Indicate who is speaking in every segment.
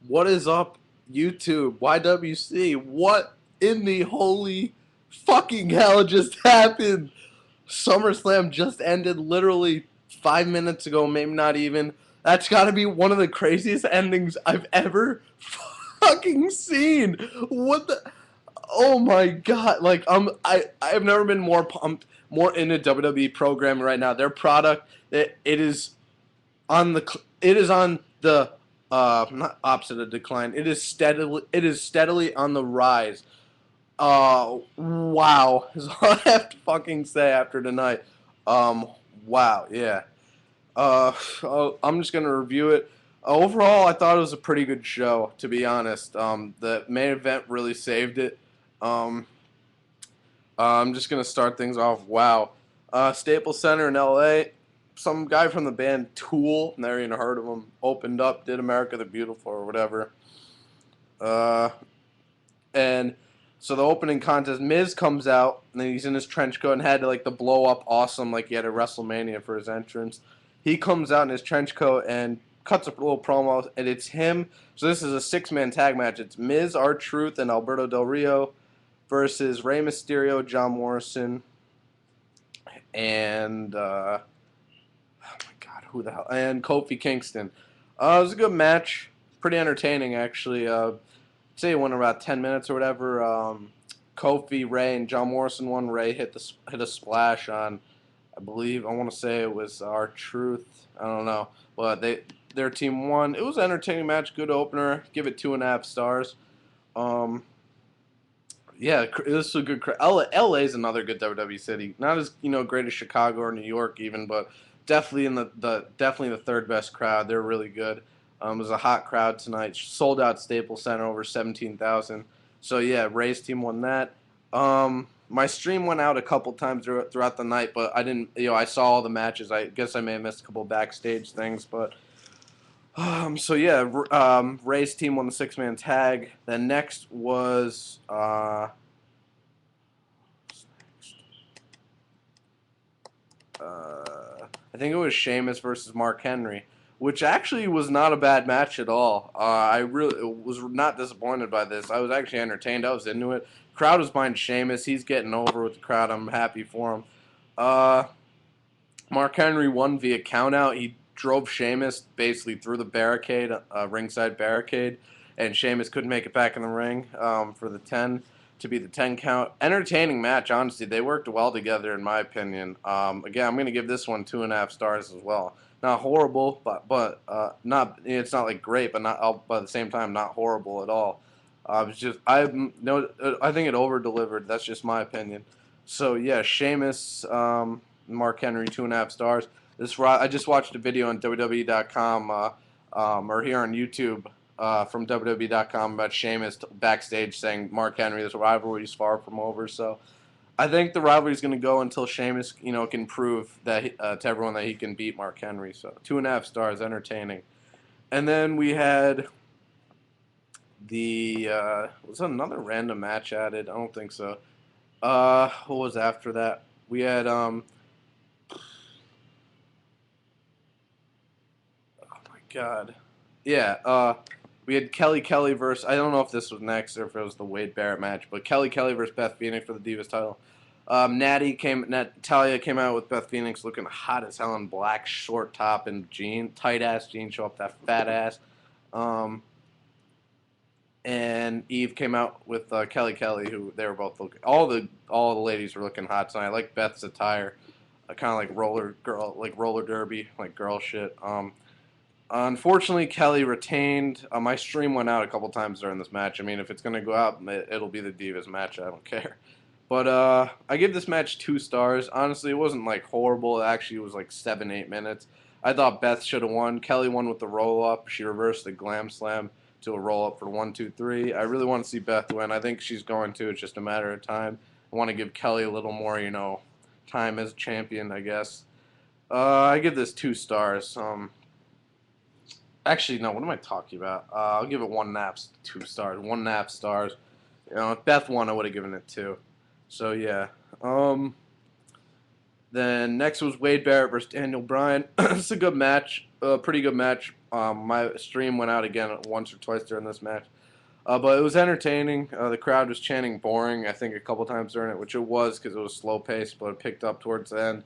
Speaker 1: What is up, YouTube? YWC? What in the holy fucking hell just happened? Summerslam just ended literally 5 minutes ago, maybe not even. That's got to be one of the craziest endings I've ever fucking seen. What the? Oh my god! Like I've never been more pumped, more into WWE programming right now. Their product, it is on the not opposite of decline. It is steadily on the rise. Wow is all I have to fucking say after tonight. Wow, yeah. I'm just gonna review it. Overall, I thought it was a pretty good show, to be honest. The main event really saved it. Um, I'm just gonna start things off. Wow, Staples Center in L.A. Some guy from the band Tool, never even heard of him, opened up, did America the Beautiful or whatever. Uh, and so the opening contest, Miz comes out, and then he's in his trench coat and had like the blow up awesome like he had at WrestleMania for his entrance. He comes out in his trench coat and cuts a little promo, and it's him. So this is a six-man tag match. It's Miz, R-Truth, and Alberto Del Rio versus Rey Mysterio, John Morrison, and oh my god, who the hell? And Kofi Kingston. It was a good match, pretty entertaining actually. Say it went about 10 minutes or whatever. Kofi, Ray, and John Morrison won. Ray hit a splash on, I believe, I want to say it was R-Truth. I don't know, but their team won. It was an entertaining match, good opener. Give it 2.5 stars. Um, yeah, this is a good. LA is another good WWE city. Not as great as Chicago or New York even, but definitely in definitely the third best crowd. They're really good. It was a hot crowd tonight. Sold out Staples Center, over 17,000. So yeah, Ray's team won that. My stream went out a couple times throughout the night, but I didn't. I saw all the matches. I guess I may have missed a couple backstage things, but so yeah, Ray's team won the six-man tag. Then next was I think it was Sheamus versus Mark Henry, which actually was not a bad match at all. I really was not disappointed by this. I was actually entertained. I was into it. Crowd was behind Sheamus. He's getting over with the crowd. I'm happy for him. Uh, Mark Henry won via countout. He drove Sheamus basically through the barricade, ringside barricade, and Sheamus couldn't make it back in the ring for the 10 to be the 10 count. Entertaining match, honestly. They worked well together, in my opinion. Again, I'm going to give this one 2.5 stars as well. Not horrible, but not. It's not like great, but not. But at the same time, not horrible at all. It's just I think it over delivered. That's just my opinion. So yeah, Sheamus. Mark Henry, 2.5 stars. I just watched a video on WWE.com or here on YouTube from WWE.com about Sheamus backstage saying Mark Henry, this rivalry is far from over. So I think the rivalry is going to go until Sheamus, can prove that to everyone that he can beat Mark Henry. So 2.5 stars, entertaining. And then we had was another random match added? I don't think so. What was after that? We had God. Yeah, we had Kelly versus, I don't know if this was next or if it was the Wade Barrett match, but Kelly versus Beth Phoenix for the Divas title. Natalia came out with Beth Phoenix looking hot as hell in black short top and tight ass jeans, show up that fat ass. And Eve came out with Kelly, who they were both looking. All the ladies were looking hot tonight. I like Beth's attire, kind of like roller derby, like girl shit. Unfortunately, Kelly retained. My stream went out a couple times during this match. I mean, if it's going to go out, it'll be the Divas match. I don't care. But I give this match 2 stars. Honestly, it wasn't like horrible. It actually was like 7-8 minutes. I thought Beth should have won. Kelly won with the roll-up. She reversed the glam slam to a roll-up for 1, 2, 3. I really want to see Beth win. I think she's going to. It's just a matter of time. I want to give Kelly a little more, time as a champion, I guess. I give this 2 stars. Actually, no. What am I talking about? I'll give it 2 stars. 1.5 stars. If Beth won, I would have given it 2. So yeah. Then next was Wade Barrett versus Daniel Bryan. It's a good match. Pretty good match. My stream went out again once or twice during this match. But it was entertaining. The crowd was chanting boring, I think, a couple times during it, which it was because it was slow-paced, but it picked up towards the end.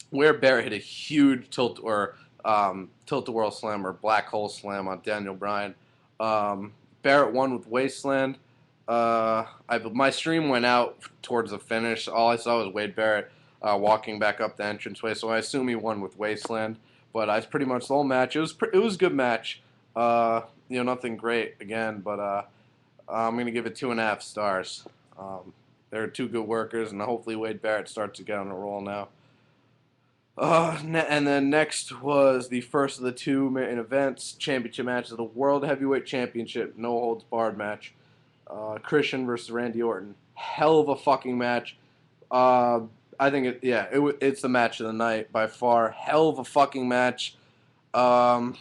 Speaker 1: Where Barrett hit a huge tilt-a-whirl slam or black hole slam on Daniel Bryan. Barrett won with Wasteland. My stream went out towards the finish. All I saw was Wade Barrett walking back up the entranceway, so I assume he won with Wasteland. But I pretty much the whole match. It was a good match. Nothing great again, but I'm gonna give it 2.5 stars. They're two good workers, and hopefully Wade Barrett starts to get on a roll now. And then next was the first of the two main events, championship matches of the World Heavyweight Championship, no holds barred match. Christian versus Randy Orton, hell of a fucking match. I think it's the match of the night by far. Hell of a fucking match. I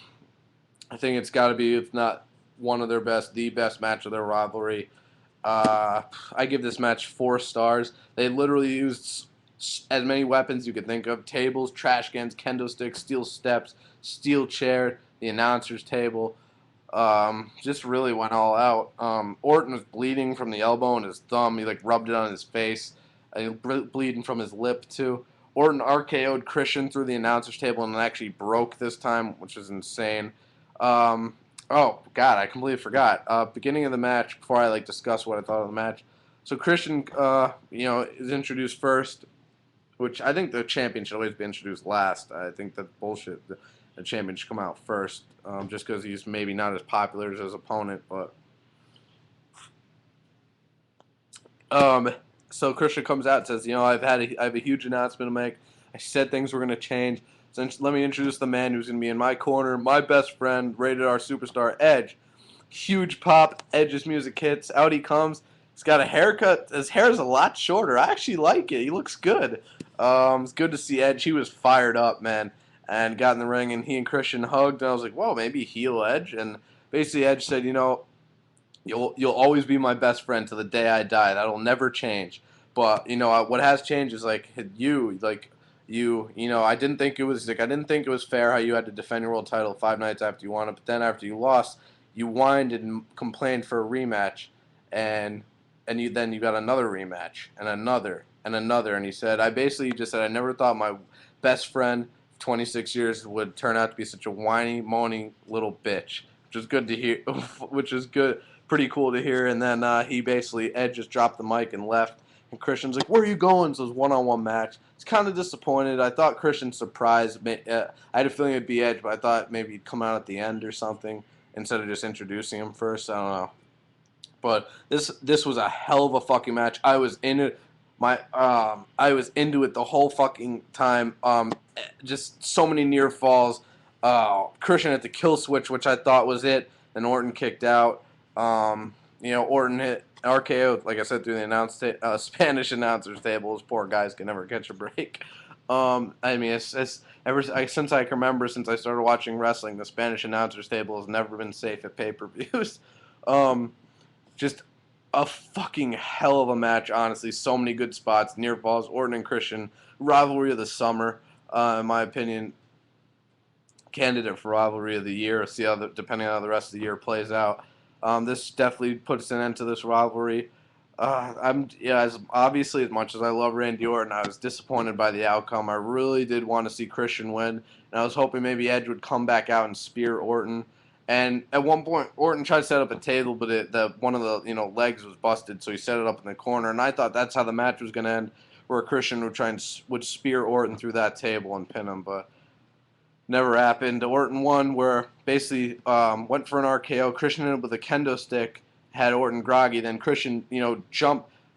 Speaker 1: think it's got to be, if not one of their best, the best match of their rivalry. I give this match 4 stars. They literally used as many weapons you could think of: tables, trash cans, kendo sticks, steel steps, steel chair, the announcer's table. Just really went all out. Orton was bleeding from the elbow and his thumb. He rubbed it on his face. Bleeding from his lip too. Orton RKO'd Christian through the announcer's table and actually broke this time, which is insane. Oh God, I completely forgot. Beginning of the match, before I discuss what I thought of the match. So Christian, is introduced first, which I think the champion should always be introduced last. I think that's bullshit. The champion should come out first, just because he's maybe not as popular as his opponent. But so Christian comes out and says, I have a huge announcement to make. I said things were going to change. So let me introduce the man who's going to be in my corner, my best friend, rated R superstar, Edge. Huge pop. Edge's music hits. Out he comes. He's got a haircut. His hair is a lot shorter. I actually like it. He looks good. It's good to see Edge. He was fired up, man, and got in the ring, and he and Christian hugged. And I was like, whoa, maybe heel Edge. And basically Edge said, you'll always be my best friend till the day I die. That'll never change. But what has changed is I didn't think it was fair how you had to defend your world title 5 nights after you won it, but then after you lost, you whined and complained for a rematch, and you got another rematch and another and another. And he said, I basically just said I never thought my best friend of 26 years would turn out to be such a whiny, moaning little bitch, which is good to hear. Which is good, pretty cool to hear. And then Edge just dropped the mic and left. And Christian's like, where are you going? So it was a one-on-one match. It's kind of disappointed. I thought Christian surprised me. I had a feeling it'd be Edge, but I thought maybe he'd come out at the end or something instead of just introducing him first. I don't know. But this was a hell of a fucking match. I was in it. I was into it the whole fucking time. Just so many near falls. Christian at the kill switch, which I thought was it, and Orton kicked out. Orton hit RKO, like I said, through the Spanish announcer's table. Those poor guys can never catch a break. Since I can remember, since I started watching wrestling, the Spanish announcer's table has never been safe at pay-per-views. Just a fucking hell of a match, honestly. So many good spots, near falls. Orton and Christian, rivalry of the summer, in my opinion. Candidate for rivalry of the year. See how depending on how the rest of the year plays out. This definitely puts an end to this rivalry. As much as I love Randy Orton, I was disappointed by the outcome. I really did want to see Christian win, and I was hoping maybe Edge would come back out and spear Orton. And at one point, Orton tried to set up a table, but one of the legs was busted, so he set it up in the corner. And I thought that's how the match was going to end, where Christian would spear Orton through that table and pin him, but never happened. Orton won, where basically went for an RKO. Christian ended up with a kendo stick, had Orton groggy. Then Christian,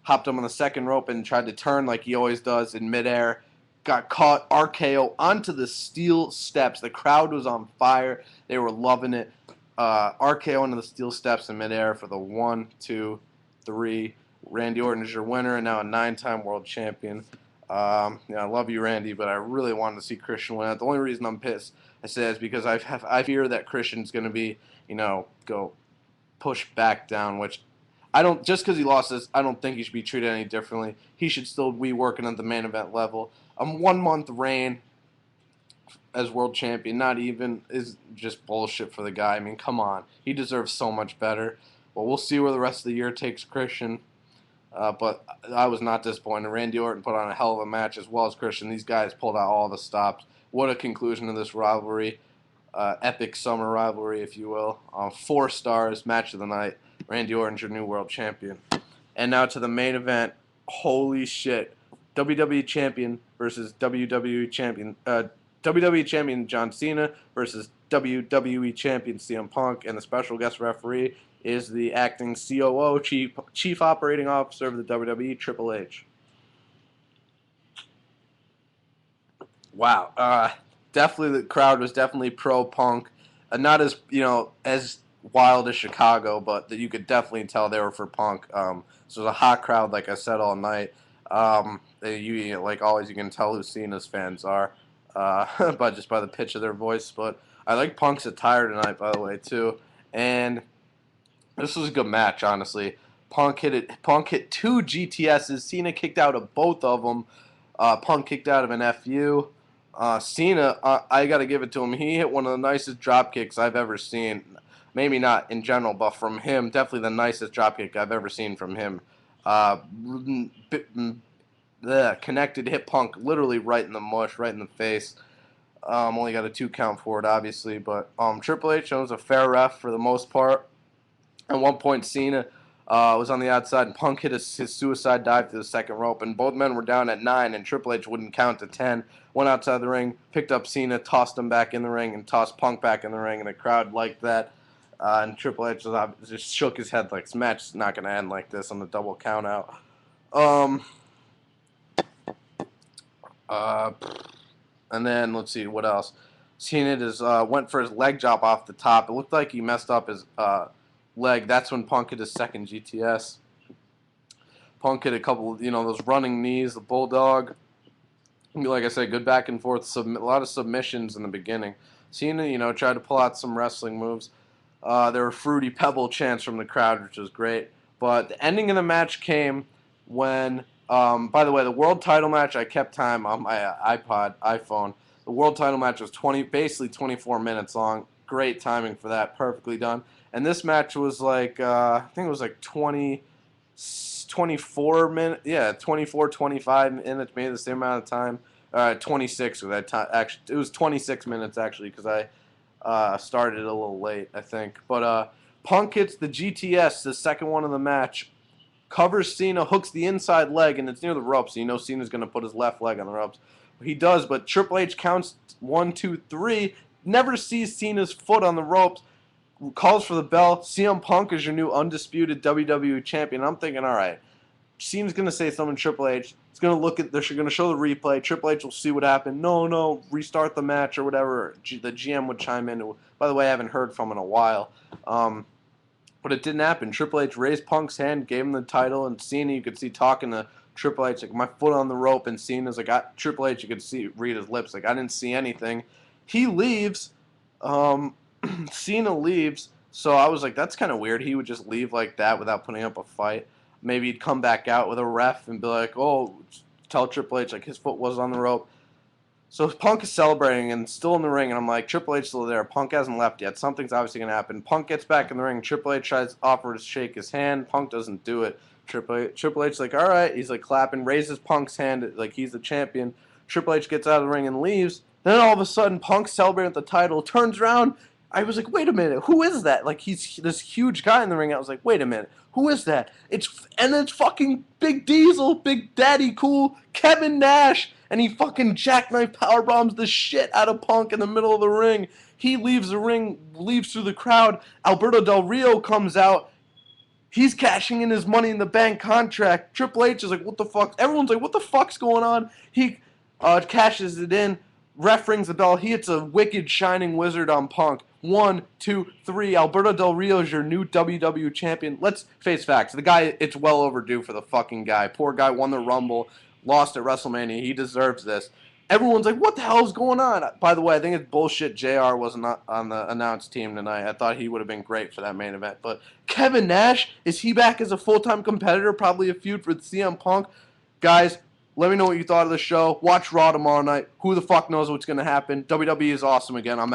Speaker 1: hopped him on the second rope and tried to turn like he always does in midair. Got caught, RKO onto the steel steps. The crowd was on fire. They were loving it. RKO into the steel steps in midair for the 1, 2, 3. Randy Orton is your winner and now a 9-time world champion. I love you, Randy, but I really wanted to see Christian win. The only reason I'm pissed, I say, is because I fear that Christian's going to be, go push back down, which I don't, just because he lost this, I don't think he should be treated any differently. He should still be working at the main event level. 1 month reign, as world champion, not even, is just bullshit for the guy. I mean, come on. He deserves so much better. Well, we'll see where the rest of the year takes Christian. But I was not disappointed. Randy Orton put on a hell of a match as well as Christian. These guys pulled out all the stops. What a conclusion to this rivalry. Epic summer rivalry, if you will. 4 stars, match of the night. Randy Orton's your new world champion. And now to the main event. Holy shit. WWE Champion versus WWE Champion. WWE Champion John Cena versus WWE Champion CM Punk. And the special guest referee is the acting COO, Chief Operating Officer of the WWE, Triple H. Wow. Definitely the crowd was definitely pro-Punk. Not as wild as Chicago, but that you could definitely tell they were for Punk. So it was a hot crowd, like I said, all night. Like always, you can tell who Cena's fans are, but just by the pitch of their voice. But I like Punk's attire tonight, by the way, too. And this was a good match, honestly. Punk hit 2 GTSs. Cena kicked out of both of them. Punk kicked out of an FU. Cena, I got to give it to him. He hit one of the nicest drop kicks I've ever seen. Maybe not in general, but from him, definitely the nicest drop kick I've ever seen from him. Connected, hit Punk literally right in the mush, right in the face. Only got a 2 count for it, obviously, but Triple H was a fair ref for the most part. At one point, Cena was on the outside, and Punk hit his suicide dive to the second rope, and both men were down at 9, and Triple H wouldn't count to 10. Went outside the ring, picked up Cena, tossed him back in the ring, and tossed Punk back in the ring, and the crowd liked that. And Triple H just shook his head like, this match is not going to end like this on the double count out. And then, let's see, what else? Cena went for his leg drop off the top. It looked like he messed up his leg. That's when Punk hit his second GTS. Punk hit a couple, those running knees, the bulldog. Like I said, good back and forth, a lot of submissions in the beginning. Cena, tried to pull out some wrestling moves. There were fruity pebble chants from the crowd, which was great. But the ending of the match came when, by the way, the world title match, I kept time on my iPhone. The world title match was basically 24 minutes long. Great timing for that, perfectly done. And this match was like, I think it was like 24 minutes, 24, 25 minutes, maybe the same amount of time. 26 with that time. Actually, it was 26 minutes actually, because I started a little late, I think. But Punk hits the GTS, the second one of the match, covers Cena, hooks the inside leg, and it's near the ropes. So Cena's going to put his left leg on the ropes. He does, but Triple H counts 1, 2, 3, never sees Cena's foot on the ropes, calls for the bell. CM Punk is your new undisputed WWE Champion. I'm thinking, all right, Cena's going to say something to Triple H. It's going to they're going to show the replay. Triple H will see what happened. No, restart the match or whatever. The GM would chime in. By the way, I haven't heard from him in a while. But it didn't happen. Triple H raised Punk's hand, gave him the title, and Cena, you could see talking to Triple H, like, my foot on the rope, and Cena's like, Triple H, you could read his lips, like, I didn't see anything. He leaves. Cena leaves. So I was like, that's kind of weird. He would just leave like that without putting up a fight. Maybe he'd come back out with a ref and be like, oh, tell Triple H like his foot was on the rope. So Punk is celebrating and still in the ring, and I'm like, Triple H still there. Punk hasn't left yet. Something's obviously going to happen. Punk gets back in the ring. Triple H offers to shake his hand. Punk doesn't do it. Triple H's like, all right. He's like clapping, raises Punk's hand like he's the champion. Triple H gets out of the ring and leaves. Then all of a sudden, Punk's celebrating with the title, turns around. I was like, wait a minute, who is that? Like, he's this huge guy in the ring. I was like, wait a minute, who is that? It's fucking Big Diesel, Big Daddy Cool, Kevin Nash, and he fucking jacknife powerbombs the shit out of Punk in the middle of the ring. He leaves the ring, leaves through the crowd. Alberto Del Rio comes out. He's cashing in his Money in the Bank contract. Triple H is like, what the fuck? Everyone's like, what the fuck's going on? He cashes it in. Ref rings the bell. He hits a wicked shining wizard on Punk. 1, 2, 3. Alberto Del Rio is your new WWE Champion. Let's face facts. The guy, it's well overdue for the fucking guy. Poor guy won the Rumble, lost at WrestleMania. He deserves this. Everyone's like, what the hell is going on? By the way, I think it's bullshit JR wasn't on the announced team tonight. I thought he would have been great for that main event. But Kevin Nash, is he back as a full-time competitor? Probably a feud with CM Punk. Guys, Let me know what you thought of the show. Watch Raw tomorrow night. Who the fuck knows what's going to happen? WWE is awesome again. I'm out.